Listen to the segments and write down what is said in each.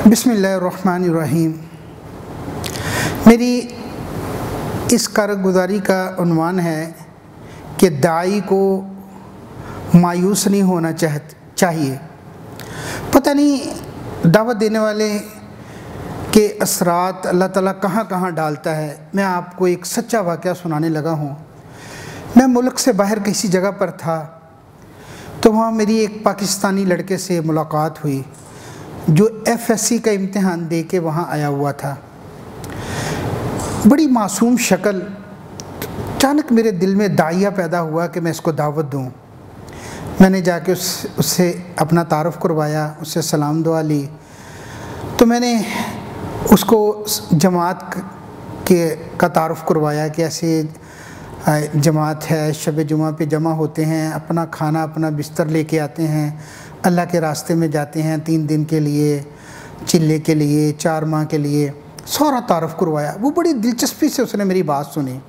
बिस्मिल्लाहिर्रहमानिर्रहीम। मेरी इस कारगुजारी का उन्वान है कि दाई को मायूस नहीं होना चाहिए। पता नहीं दावत देने वाले के असरात अल्लाह ताला कहाँ कहाँ डालता है। मैं आपको एक सच्चा वाक़या सुनाने लगा हूँ। मैं मुल्क से बाहर किसी जगह पर था तो वहाँ मेरी एक पाकिस्तानी लड़के से मुलाकात हुई जो FSC का इम्तिहान दे के वहाँ आया हुआ था। बड़ी मासूम शक्ल। अचानक मेरे दिल में दाइया पैदा हुआ कि मैं इसको दावत दूँ। मैंने जाके उससे अपना तारुफ़ करवाया, उससे सलाम दुआ ली। तो मैंने उसको जमात का तारुफ़ करवाया कि ऐसे जमात है, शब जुमा पे जमा होते हैं, अपना खाना अपना बिस्तर लेके आते हैं, अल्लाह के रास्ते में जाते हैं 3 दिन के लिए, चिल्ले के लिए, 4 माह के लिए। सारा तारुफ़ करवाया। वो बड़ी दिलचस्पी से उसने मेरी बात सुनी।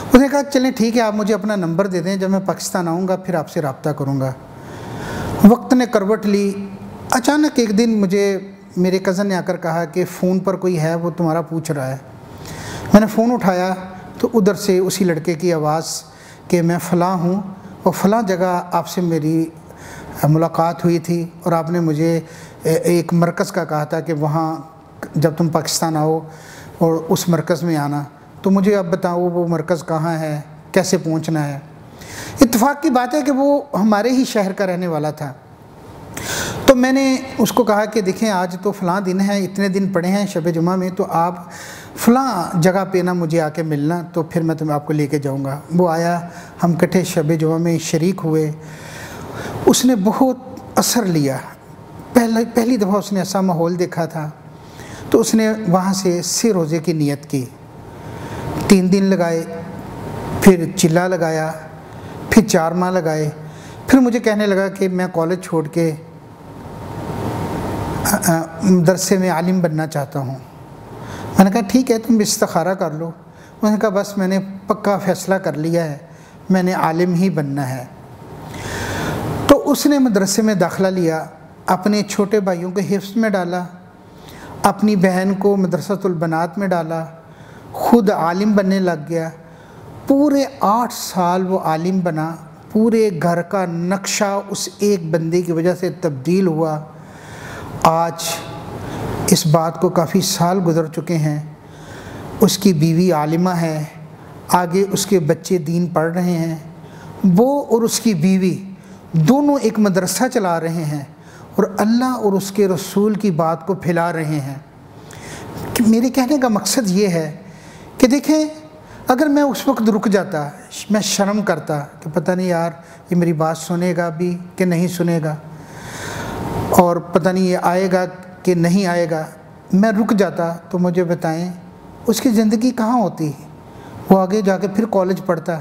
उसने कहा चलें ठीक है, आप मुझे अपना नंबर दे दें, जब मैं पाकिस्तान आऊँगा फिर आपसे रब्ता करूँगा। वक्त ने करवट ली। अचानक एक दिन मुझे मेरे कज़न ने आकर कहा कि फ़ोन पर कोई है, वो तुम्हारा पूछ रहा है। मैंने फ़ोन उठाया तो उधर से उसी लड़के की आवाज़ कि मैं फ़लाँ हूँ और फ़लाँ जगह आपसे मेरी मुलाकात हुई थी और आपने मुझे एक मरकज़ का कहा था कि वहाँ जब तुम पाकिस्तान आओ और उस मरकज़ में आना, तो मुझे अब बताओ वो मरकज़ कहाँ है, कैसे पहुँचना है। इत्तेफाक की बात है कि वो हमारे ही शहर का रहने वाला था। तो मैंने उसको कहा कि देखें आज तो फ़लाँ दिन है, इतने दिन पड़े हैं शब जुमा में, तो आप फ़लाँ जगह पे ना मुझे आके मिलना, तो फिर मैं तुम्हें आपको लेके जाऊँगा। वो आया, हम इकट्ठे शब जुमा में शरीक हुए। उसने बहुत असर लिया। पहली दफ़ा उसने ऐसा माहौल देखा था तो उसने वहाँ से रोज़े की नियत की। 3 दिन लगाए, फिर चिल्ला लगाया, फिर 4 माह लगाए। फिर मुझे कहने लगा कि मैं कॉलेज छोड़ के मदरसे में आलिम बनना चाहता हूँ। मैंने कहा ठीक है, तुम इस्तिखारा कर लो। उसने कहा बस मैंने पक्का फ़ैसला कर लिया है, मैंने आलिम ही बनना है। तो उसने मदरसे में दाखिला लिया, अपने छोटे भाइयों को हिफ्ज़ में डाला, अपनी बहन को मदरसतुल बनात में डाला, ख़ुद आलिम बनने लग गया। पूरे 8 साल वो आलिम बना। पूरे घर का नक्शा उस एक बंदे की वजह से तब्दील हुआ। आज इस बात को काफ़ी साल गुज़र चुके हैं। उसकी बीवी आलिमा है, आगे उसके बच्चे दीन पढ़ रहे हैं। वो और उसकी बीवी दोनों एक मदरसा चला रहे हैं और अल्लाह और उसके रसूल की बात को फैला रहे हैं। कि मेरे कहने का मकसद ये है कि देखें, अगर मैं उस वक्त रुक जाता, मैं शर्म करता कि पता नहीं यार ये मेरी बात सुनेगा भी कि नहीं सुनेगा, और पता नहीं ये आएगा कि नहीं आएगा, मैं रुक जाता, तो मुझे बताएं उसकी ज़िंदगी कहाँ होती। वो आगे जाके फिर कॉलेज पढ़ता।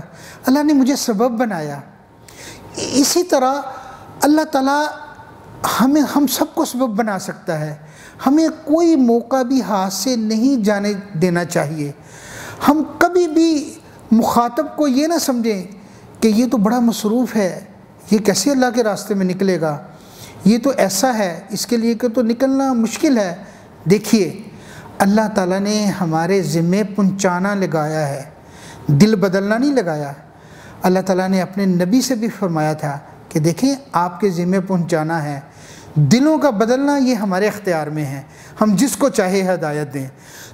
अल्लाह ने मुझे सबब बनाया। इसी तरह अल्लाह ताला हम सबको सबब बना सकता है। हमें कोई मौका भी हाथ से नहीं जाने देना चाहिए। हम कभी भी मुखातब को ये ना समझें कि ये तो बड़ा मसरूफ़ है, ये कैसे अल्लाह के रास्ते में निकलेगा, ये तो ऐसा है, इसके लिए कि तो निकलना मुश्किल है। देखिए, अल्लाह ताला ने हमारे ज़िम्मे पहुँचाना लगाया है, दिल बदलना नहीं लगाया। अल्लाह ताला ने अपने नबी से भी फरमाया था कि देखें आपके ज़िम्मे पहुँचाना है, दिलों का बदलना ये हमारे इख्तियार में है, हम जिसको चाहे हिदायत दें।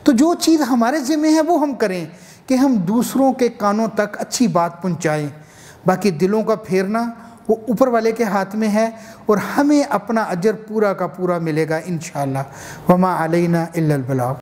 तो जो चीज़ हमारे ज़िम्मे है वो हम करें कि हम दूसरों के कानों तक अच्छी बात पहुँचाएँ। बाकी दिलों का फेरना वो ऊपर वाले के हाथ में है और हमें अपना अजर पूरा का पूरा मिलेगा इंशाअल्लाह। वमा अलैना इल्लल बलाग।